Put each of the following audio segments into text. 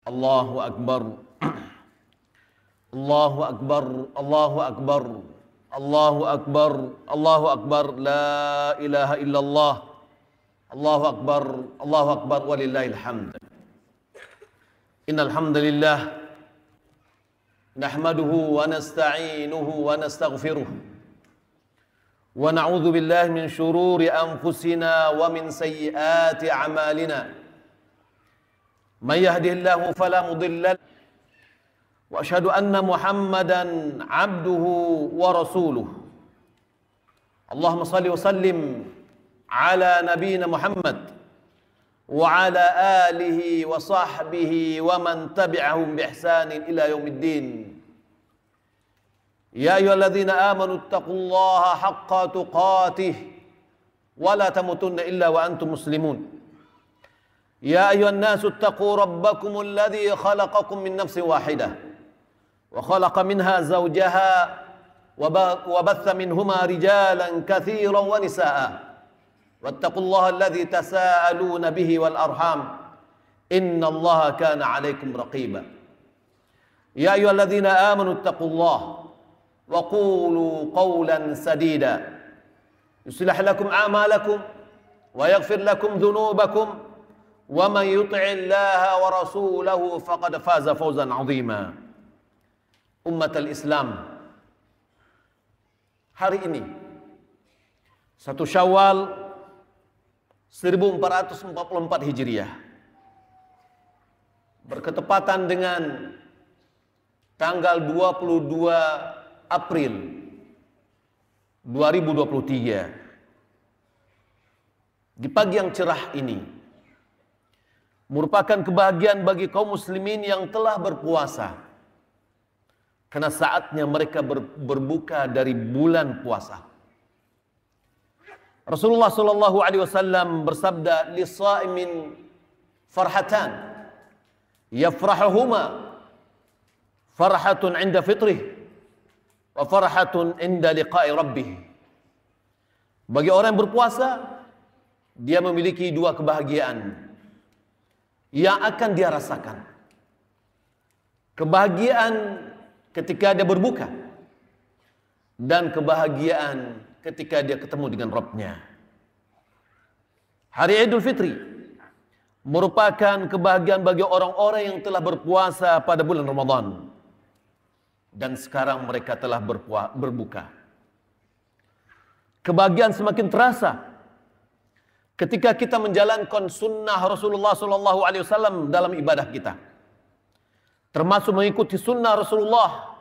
Allahu Akbar. Allahu Akbar. Allahu Akbar. Allahu Akbar. Allahu Akbar. La ilaha illallah. Allahu Akbar. Allahu Akbar. Walillahil hamd. Innal hamdalillah nahmaduhu wa nasta'inuhu wa nastaghfiruh. Wa na'udzu billahi min shururi anfusina wa min sayyiati a'malina. Man yahdihillahu fala mudilla lahu wa asyhadu anna Muhammadan 'abduhu wa rasuluh. Allahumma shalli wa sallim ala nabiyyina Muhammad wa ala alihi wa sahbihi wa man tabi'ahum bi ihsanin ila yaumiddin. Ya ayyuhalladzina amanu taqullaha haqqa tuqatih wa la tamutunna illa wa antum muslimun. Ya ayyuhan nasu taqu rabbakumul ladzi khalaqakum min nafsin wahidah wa khalaqa minha zawjaha wa batha minhuma rijalan katsiran wa nisaa'a wattaqullaha alladzi tasaaluna bihi wal arham innallaha kana 'alaikum raqiba. Ya ayyuhalladzina amanu taqullaha wa qulu qawlan sadida yuslih lakum a'malakum wa yaghfir lakum dhunubakum wa man yuti'illaha wa rasulahu faqad faza fawzan 'azima. Ummatul Islam, hari ini 1 Syawal 1444 Hijriah berketepatan dengan tanggal 22 April 2023. Di pagi yang cerah ini merupakan kebahagiaan bagi kaum muslimin yang telah berpuasa, karena saatnya mereka berbuka dari bulan puasa. Rasulullah sallallahu alaihi wasallam bersabda, "Lisaimin farhatan yafrahuhuma farhatun 'inda fitrih wa farhatun 'inda liqa'i rabbih." Bagi orang yang berpuasa, dia memiliki dua kebahagiaan yang akan dia rasakan. Kebahagiaan ketika dia berbuka dan kebahagiaan ketika dia ketemu dengan Rabb-Nya. Hari Idul Fitri merupakan kebahagiaan bagi orang-orang yang telah berpuasa pada bulan Ramadan dan sekarang mereka telah berbuka. Kebahagiaan semakin terasa ketika kita menjalankan sunnah Rasulullah SAW dalam ibadah kita, termasuk mengikuti sunnah Rasulullah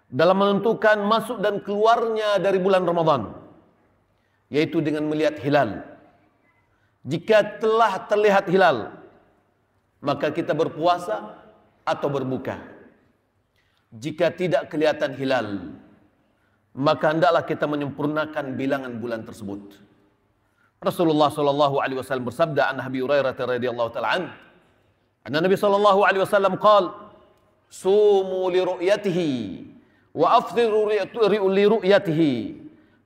dalam menentukan masuk dan keluarnya dari bulan Ramadan, yaitu dengan melihat hilal. Jika telah terlihat hilal, maka kita berpuasa atau berbuka. Jika tidak kelihatan hilal, maka hendaklah kita menyempurnakan bilangan bulan tersebut. Rasulullah SAW bersabda an Abi Hurairah radhiyallahu ta'ala anna Nabi sallallahu alaihi wasallam qala sumu li ru'yatihi wa afdhiru li ru'yatihi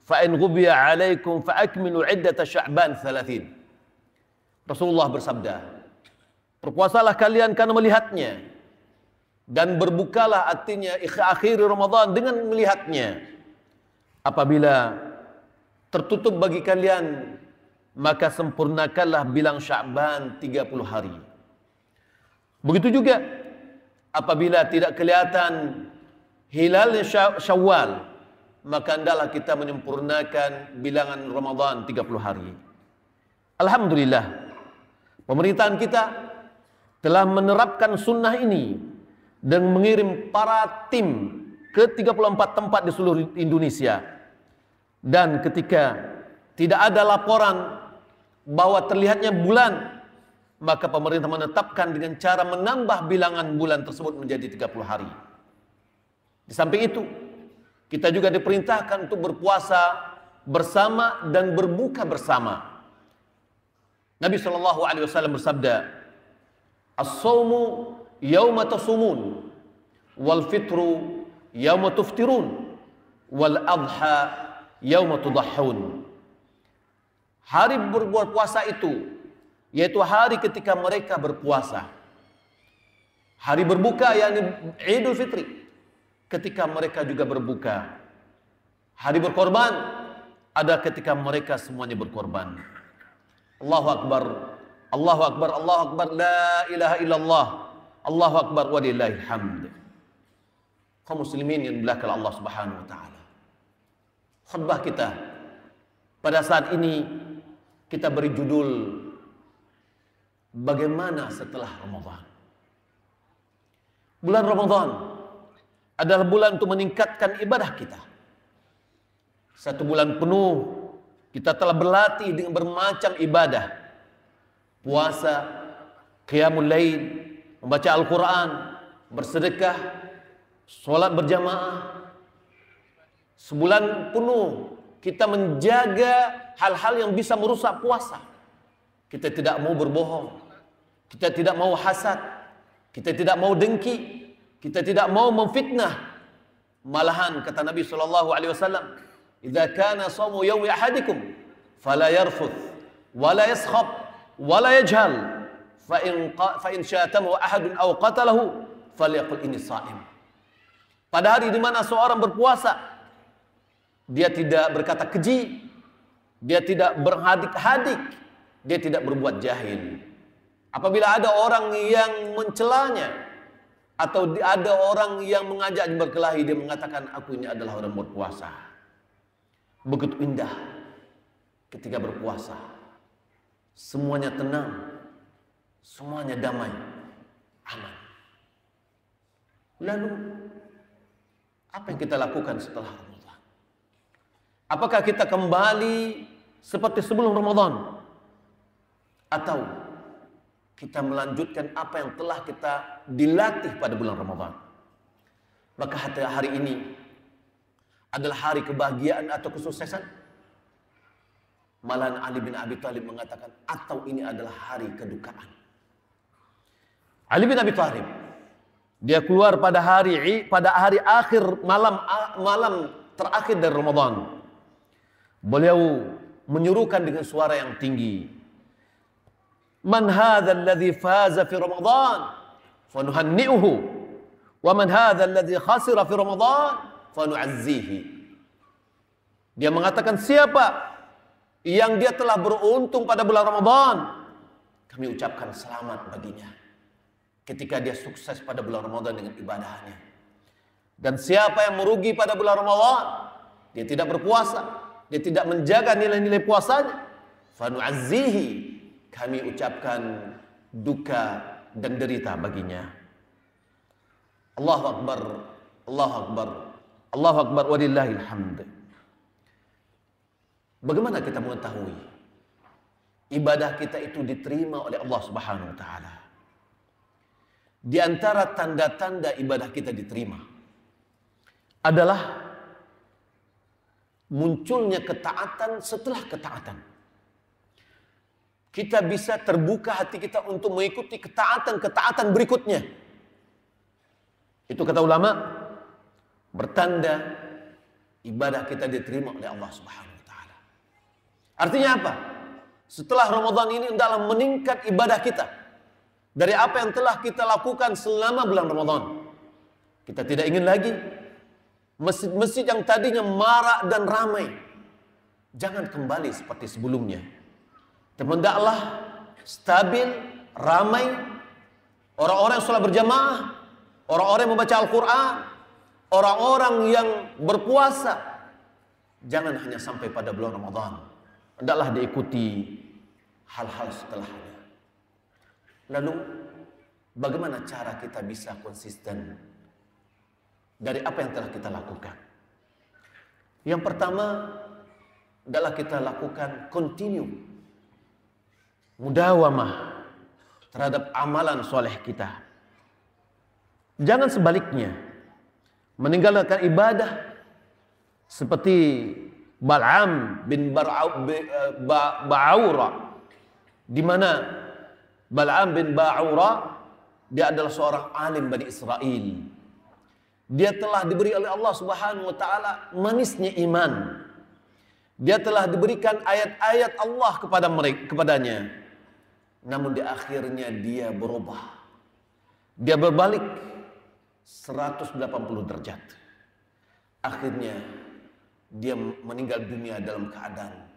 fa in ghubiya 'alaikum fa akmilu 'iddata Sya'ban 30. Rasulullah bersabda, berpuasalah kalian karena melihatnya dan berbukalah, artinya akhir Ramadan dengan melihatnya. Apabila tertutup bagi kalian, maka sempurnakanlah bilang Sya'ban 30 hari. Begitu juga apabila tidak kelihatan hilal Syawal, maka hendaklah kita menyempurnakan bilangan Ramadan 30 hari. Alhamdulillah, pemerintahan kita telah menerapkan sunnah ini dan mengirim para tim ke 34 tempat di seluruh Indonesia. Dan ketika tidak ada laporan bahwa terlihatnya bulan, maka pemerintah menetapkan dengan cara menambah bilangan bulan tersebut menjadi 30 hari. Di samping itu, kita juga diperintahkan untuk berpuasa bersama dan berbuka bersama. Nabi SAW bersabda, "As-sawmu yawma tasumun, wal fitru yawma tuftirun, wal adha yawma tudahhun." Hari berpuasa itu, yaitu hari ketika mereka berpuasa. Hari berbuka yakni Idul Fitri, ketika mereka juga berbuka. Hari berkorban ada ketika mereka semuanya berkorban. Allahu Akbar, Allahu Akbar, Allahu Akbar, la ilaha illallah, Allahu Akbar walillahil hamd. Kaum muslimin yang dimuliakan Allah Subhanahu wa taala. Khutbah kita pada saat ini kita beri judul bagaimana setelah Ramadan. Bulan Ramadan adalah bulan untuk meningkatkan ibadah kita. Satu bulan penuh kita telah berlatih dengan bermacam ibadah. Puasa, qiyamul lail, membaca Al-Quran, bersedekah, sholat berjamaah. Sebulan penuh kita menjaga hal-hal yang bisa merusak puasa. Kita tidak mau berbohong, kita tidak mau hasad, kita tidak mau dengki, kita tidak mau memfitnah. Malahan kata Nabi SAW, "Idza kana shaumu yaumi ahadikum fala yarfuth wala yaskhab wala yajhal fa in syatamahu ahadun aw qatalahu falyaqul inni shaim." Pada hari di mana seorang berpuasa, dia tidak berkata keji, dia tidak berhadik-hadik, dia tidak berbuat jahil. Apabila ada orang yang mencelanya atau ada orang yang mengajak berkelahi, dia mengatakan aku ini adalah orang berpuasa. Begitu indah ketika berpuasa. Semuanya tenang, semuanya damai, aman. Lalu apa yang kita lakukan setelah Ramadan? Apakah kita kembali seperti sebelum Ramadan? Atau kita melanjutkan apa yang telah kita dilatih pada bulan Ramadan? Maka hari ini adalah hari kebahagiaan atau kesuksesan. Malahan Ali bin Abi Thalib mengatakan, atau ini adalah hari kedukaan. Ali bin Abi Thalib, dia keluar pada hari akhir malam terakhir dari Ramadan. Beliau menyuruhkan dengan suara yang tinggi, "Man hadzal ladzi faza fi Ramadan fanuhanni'uhu wa man hadzal ladzi khasira fi Ramadan fanu'azzihi." Dia mengatakan, siapa yang dia telah beruntung pada bulan Ramadan, kami ucapkan selamat baginya ketika dia sukses pada bulan Ramadan dengan ibadahnya. Dan siapa yang merugi pada bulan Ramadan, dia tidak berpuasa, dia tidak menjaga nilai-nilai puasanya, fanu'azzihi, kami ucapkan duka dan derita baginya. Allahu Akbar, Allahu Akbar, Allahu Akbar walillahil hamd. Bagaimana kita mengetahui ibadah kita itu diterima oleh Allah Subhanahu wa taala? Di antara tanda-tanda ibadah kita diterima adalah munculnya ketaatan setelah ketaatan. Kita bisa terbuka hati kita untuk mengikuti ketaatan-ketaatan berikutnya. Itu kata ulama, bertanda ibadah kita diterima oleh Allah Subhanahu wa taala. Artinya apa? Setelah Ramadan ini hendaklah meningkat ibadah kita dari apa yang telah kita lakukan selama bulan Ramadan. Kita tidak ingin lagi masjid-masjid yang tadinya marak dan ramai, jangan kembali seperti sebelumnya. Hendaklah stabil, ramai, orang-orang yang sholat berjamaah, orang-orang yang membaca Al-Quran, orang-orang yang berpuasa. Jangan hanya sampai pada bulan Ramadan, hendaklah diikuti hal-hal setelahnya. Lalu bagaimana cara kita bisa konsisten dari apa yang telah kita lakukan? Yang pertama adalah kita lakukan continue, mudawamah terhadap amalan soleh kita. Jangan sebaliknya meninggalkan ibadah seperti Bal'am bin Ba'ura, di mana Bal'am bin Ba'ura dia adalah seorang alim Bani Israel. Dia telah diberi oleh Allah Subhanahu wa taala manisnya iman. Dia telah diberikan ayat-ayat Allah kepadanya. Namun di akhirnya dia berubah. Dia berbalik 180 derajat. Akhirnya dia meninggal dunia dalam keadaan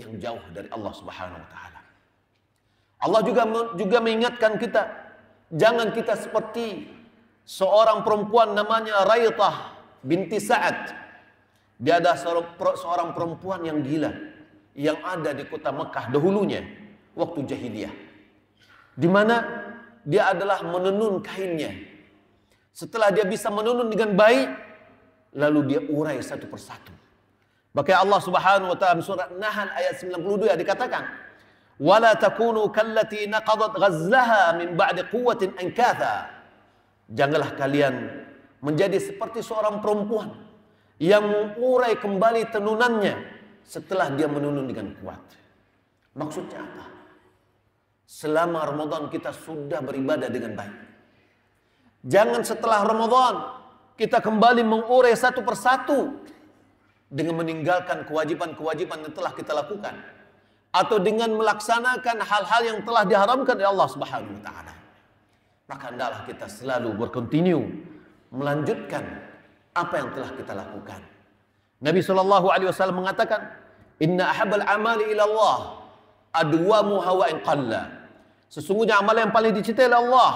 yang jauh dari Allah Subhanahu wa taala. Allah juga mengingatkan kita, jangan kita seperti seorang perempuan namanya Raithah binti Sa'ad. Dia ada seorang perempuan yang gila yang ada di kota Mekah dahulunya waktu jahiliyah, di mana dia adalah menenun kainnya. Setelah dia bisa menenun dengan baik, lalu dia urai satu persatu. Maka Allah Subhanahu wa taala surat Nahl ayat 92 dikatakan, "Wala takunu kallati naqadat ghazlaha min ba'di quwwatin ankatha." Janganlah kalian menjadi seperti seorang perempuan yang mengurai kembali tenunannya setelah dia menenun dengan kuat. Maksudnya apa? Selama Ramadan kita sudah beribadah dengan baik. Jangan setelah Ramadan kita kembali mengurai satu persatu dengan meninggalkan kewajiban-kewajiban yang telah kita lakukan, atau dengan melaksanakan hal-hal yang telah diharamkan oleh Allah Subhanahu wa taala. Maka hendaklah kita selalu berkontinu melanjutkan apa yang telah kita lakukan. Nabi sallallahu alaihi wasallam mengatakan, "Inna ahabbal amali ila Allah adwamuha wa in qalla." Sesungguhnya amal yang paling dicintai oleh Allah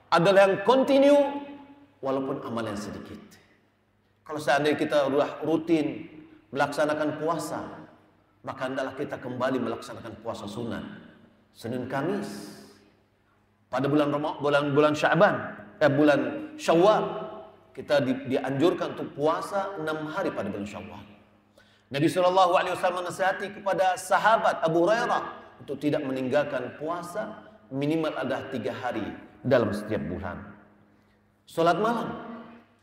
adalah yang kontinu walaupun amal yang sedikit. Kalau seandainya kita rutin melaksanakan puasa, maka hendaklah kita kembali melaksanakan puasa sunnah Senin Kamis. Pada bulan Sya'ban, bulan Syawal, kita dianjurkan untuk puasa 6 hari pada bulan Syawal. Nabi sallallahu alaihi wasallam menasihati kepada sahabat Abu Hurairah untuk tidak meninggalkan puasa minimal ada 3 hari dalam setiap bulan. Salat malam,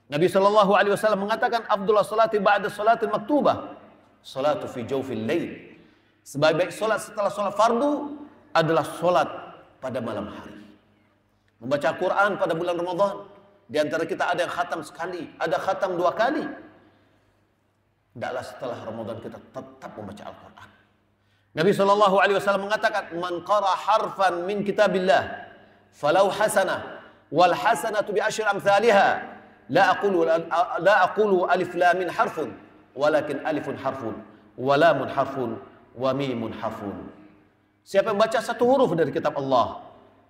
Nabi sallallahu alaihi wasallam mengatakan, "Afdhalus salati ba'da salatil maktubah salatu fi jawfil lail." Sebaik-baik salat setelah salat fardu adalah salat pada malam hari. Membaca Quran pada bulan Ramadan, di antara kita ada yang khatam sekali, ada khatam 2 kali. Hendaklah setelah Ramadan kita tetap membaca Al-Quran. Nabi sallallahu alaihi wasallam mengatakan, "Man qara harfan min kitabillah falau hasanah wal hasanatu bi asyri amsalha." La aqulu alif lam min harfun walakin alifun harfun wa lamun harfun wa mimun harfun. Siapa yang baca satu huruf dari kitab Allah,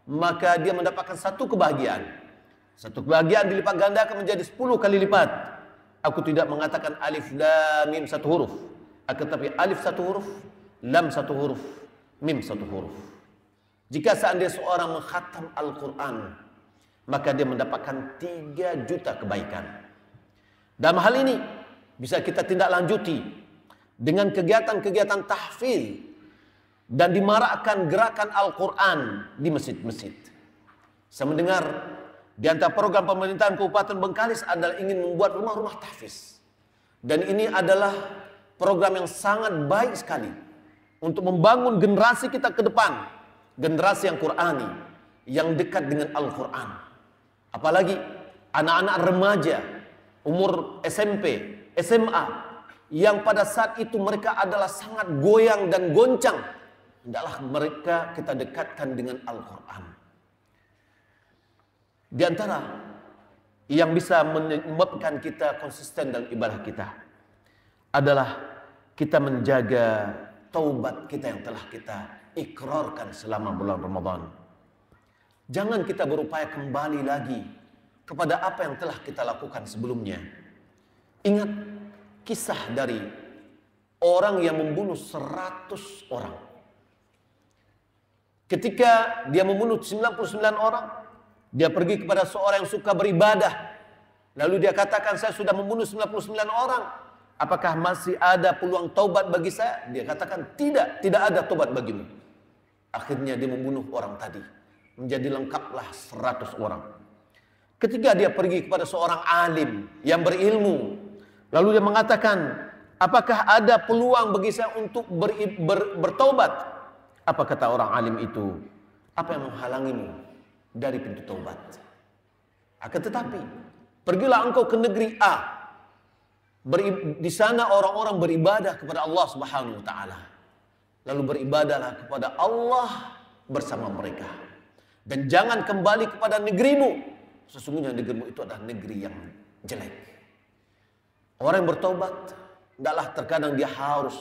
maka dia mendapatkan satu kebahagiaan. Satu kebahagiaan dilipat gandakan menjadi 10 kali lipat. Aku tidak mengatakan alif lam mim satu huruf, akan tetapi alif satu huruf, lam satu huruf, mim satu huruf. Jika seandainya seorang mengkhatam Al-Quran, maka dia mendapatkan 3 juta kebaikan. Dalam hal ini bisa kita tindak lanjuti dengan kegiatan-kegiatan tahfidz dan dimarakkan gerakan Al-Quran di masjid-masjid. Saya mendengar di antara program pemerintahan Kabupaten Bengkalis adalah ingin membuat rumah-rumah tahfidz. Dan ini adalah program yang sangat baik sekali untuk membangun generasi kita ke depan, generasi yang Qurani, yang dekat dengan Al-Quran. Apalagi anak-anak remaja umur SMP, SMA yang pada saat itu mereka adalah sangat goyang dan goncang. Hendaklah mereka kita dekatkan dengan Al-Quran. Di antara yang bisa menyebabkan kita konsisten dalam ibadah kita adalah kita menjaga taubat kita yang telah kita ikrarkan selama bulan Ramadan. Jangan kita berupaya kembali lagi kepada apa yang telah kita lakukan sebelumnya. Ingat kisah dari orang yang membunuh 100 orang. Ketika dia membunuh 99 orang, dia pergi kepada seorang yang suka beribadah. Lalu dia katakan, "Saya sudah membunuh 99 orang. Apakah masih ada peluang taubat bagi saya?" Dia katakan, "Tidak, tidak ada taubat bagimu." Akhirnya dia membunuh orang tadi. Menjadi lengkaplah 100 orang. Ketika dia pergi kepada seorang alim yang berilmu, lalu dia mengatakan, "Apakah ada peluang bagi saya untuk bertaubat?" Apa kata orang alim itu? "Apa yang menghalangimu dari pintu taubat? Akan tetapi, pergilah engkau ke negeri A. Di sana orang-orang beribadah kepada Allah Subhanahu wa taala. Lalu beribadahlah kepada Allah bersama mereka. Dan jangan kembali kepada negerimu. Sesungguhnya negerimu itu adalah negeri yang jelek. Orang yang bertobat, tidaklah terkadang dia harus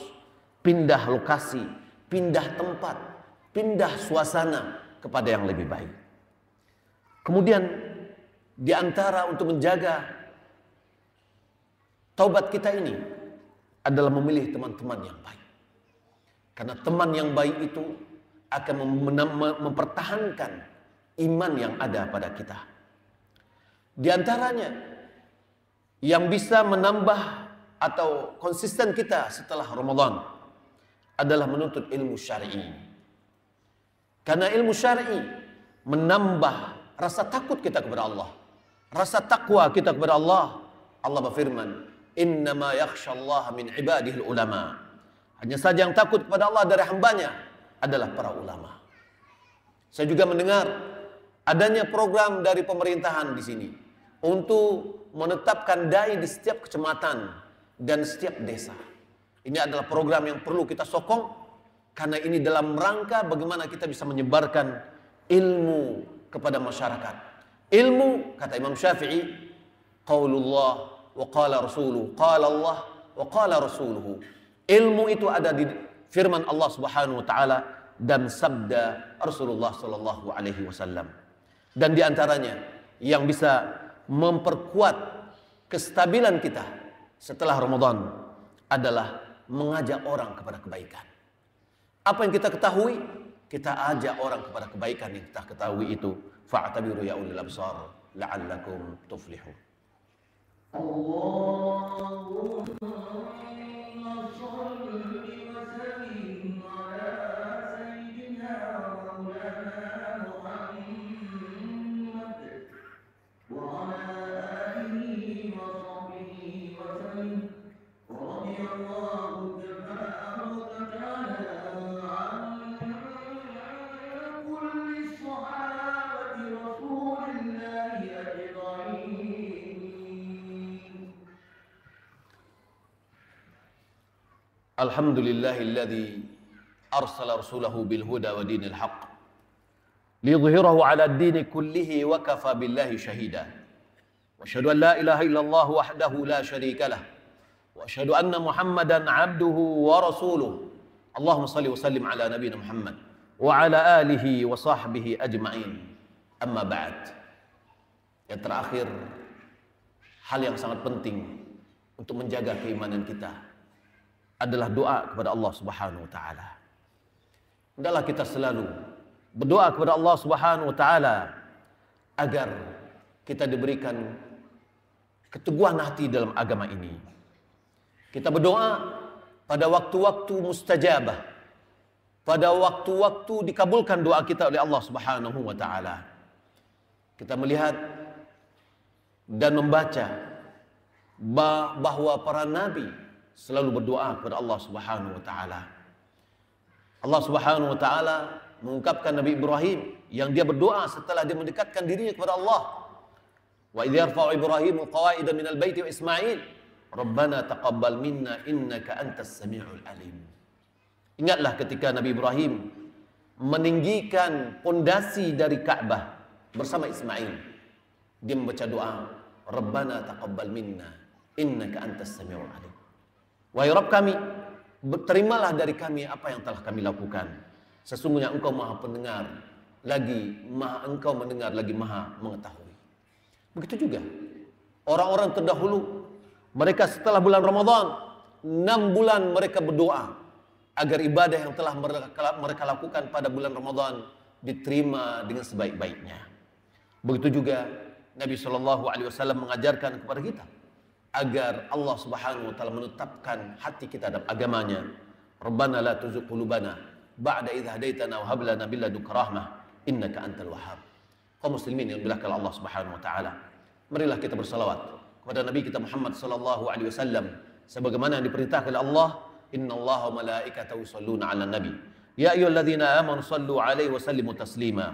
pindah lokasi, pindah tempat, pindah suasana kepada yang lebih baik. Kemudian di antara untuk menjaga taubat kita ini adalah memilih teman-teman yang baik. Karena teman yang baik itu akan mempertahankan iman yang ada pada kita. Di antaranya yang bisa menambah atau konsisten kita setelah Ramadan adalah menuntut ilmu syar'i. Karena ilmu syar'i menambah rasa takut kita kepada Allah, rasa takwa kita kepada Allah. Allah berfirman, "Innama yakhsyallaha min ibadihi ulama." Hanya saja yang takut kepada Allah dari hambanya adalah para ulama. Saya juga mendengar adanya program dari pemerintahan di sini untuk menetapkan dai di setiap kecamatan dan setiap desa. Ini adalah program yang perlu kita sokong, karena ini dalam rangka bagaimana kita bisa menyebarkan ilmu kepada masyarakat. Ilmu, kata Imam Syafi'i, qaulullah wa qala rasuluhu, qala Allah wa qala rasuluhu. Ilmu itu ada di firman Allah Subhanahu wa taala dan sabda Rasulullah sallallahu alaihi wasallam. Dan di antaranya yang bisa memperkuat kestabilan kita setelah Ramadan adalah mengajak orang kepada kebaikan. Apa yang kita ketahui, kita ajak orang kepada kebaikan yang kita ketahui itu. Fa'tabiru ya ulil absar la'allakum tuflihun. Allahumma shalli wa sallim ala sayyidina wa maulana Muhammad wa ala alihi wa sahbihi wa sallim. Radiyallahu ta'ala Alhamdulillahilladzi arsala rasulahu bil huda wa dinil haqq liyudhhirahu 'ala ad-dini kullihi wa kafa billahi shahida. Wa asyhadu an la ilaha illallah wahdahu la syarika lah. Wa asyhadu anna Muhammadan 'abduhu wa rasuluh. Allahumma shalli wa sallim 'ala nabiyyina Muhammad wa 'ala alihi wa sahbihi ajma'in. Amma ba'd. Yang terakhir, hal yang sangat penting untuk menjaga keimanan kita adalah doa kepada Allah Subhanahu wa taala. Hendaklah kita selalu berdoa kepada Allah Subhanahu wa taala agar kita diberikan keteguhan hati dalam agama ini. Kita berdoa pada waktu-waktu mustajabah, pada waktu-waktu dikabulkan doa kita oleh Allah Subhanahu wa taala. Kita melihat dan membaca bahwa para nabi selalu berdoa kepada Allah Subhanahu wa taala. Allah Subhanahu wa taala mengungkapkan Nabi Ibrahim yang dia berdoa setelah dia mendekatkan dirinya kepada Allah. Wa idh yarfa'u Ibrahimu qawaida minal baiti wa Ismail, Rabbana taqabbal minna innaka antas samiul alim. Ingatlah ketika Nabi Ibrahim meninggikan pondasi dari Ka'bah bersama Ismail. Dia membaca doa, Rabbana taqabbal minna innaka antas samiul alim. Wahai Rabb kami, terimalah dari kami apa yang telah kami lakukan. Sesungguhnya Engkau Maha Pendengar, Engkau mendengar lagi Maha mengetahui. Begitu juga orang-orang terdahulu, mereka setelah bulan Ramadan 6 bulan mereka berdoa agar ibadah yang telah mereka lakukan pada bulan Ramadan diterima dengan sebaik-baiknya. Begitu juga Nabi SAW mengajarkan kepada kita agar Allah Subhanahu wa taala menetapkan hati kita dalam agamanya. Rabbana la tuzigh qulubana ba'da idh hadaitana wa hab lana min ladunka rahmah innaka antal wahhab. Kaum muslimin yang dimuliakan Allah Subhanahu wa taala, marilah kita bersalawat kepada Nabi kita Muhammad sallallahu alaihi wasallam sebagaimana yang diperintahkan oleh Allah, innallaha wa malaikatahu yusholluna 'alan nabi ya ayyuhalladzina amanu shallu 'alaihi wa sallimu taslima.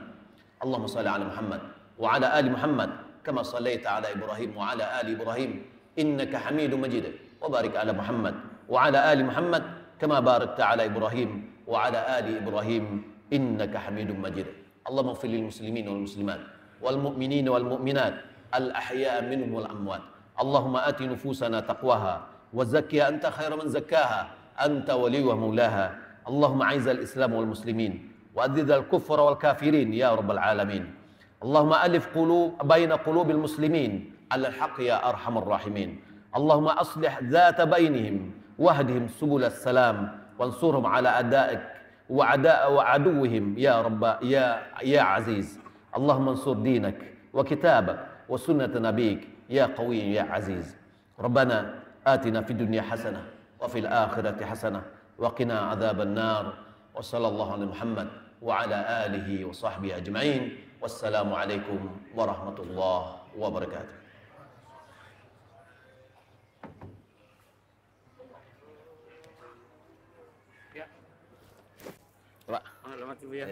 Allahumma shalli 'ala Muhammad wa 'ala ali Muhammad kama shallaita 'ala Ibrahim wa 'ala ali Ibrahim innaka Hamidum Majid. Wa barik 'ala Muhammad wa 'ala ali Muhammad kama barakta 'ala Ibrahim wa 'ala ali Ibrahim innaka Hamidum Majid. Allahumma ighfir lil muslimin wal muslimat wal mu'minin wal mu'minat al ahya'a minhum wal amwat. Allahumma ati nufusana taqwaha wa zakkiha anta khairu man zakkaha anta waliyuha maulaha. Allahumma a'izzal islam wal muslimin wa adhidhal kufra wal kafirin ya rabbal alamin. Allahumma alif baina qulubil muslimin ala al-haqq ya arhamar rahimin. Allahumma aslih dhata bainihim wahdihim subul salam wansurhum ala adaik وعدوهم يا رب يا عزيز. اللهم انصر دينك وكتابك وسنة نبيك يا قوي يا عزيز. ربنا آتنا في الدنيا حسنة وفي الآخرة حسنة وقنا عذاب النار. وصلى الله على محمد وعلى آله وصحبه أجمعين. والسلام عليكم ورحمة الله وبركاته. Pak. Selamat ya.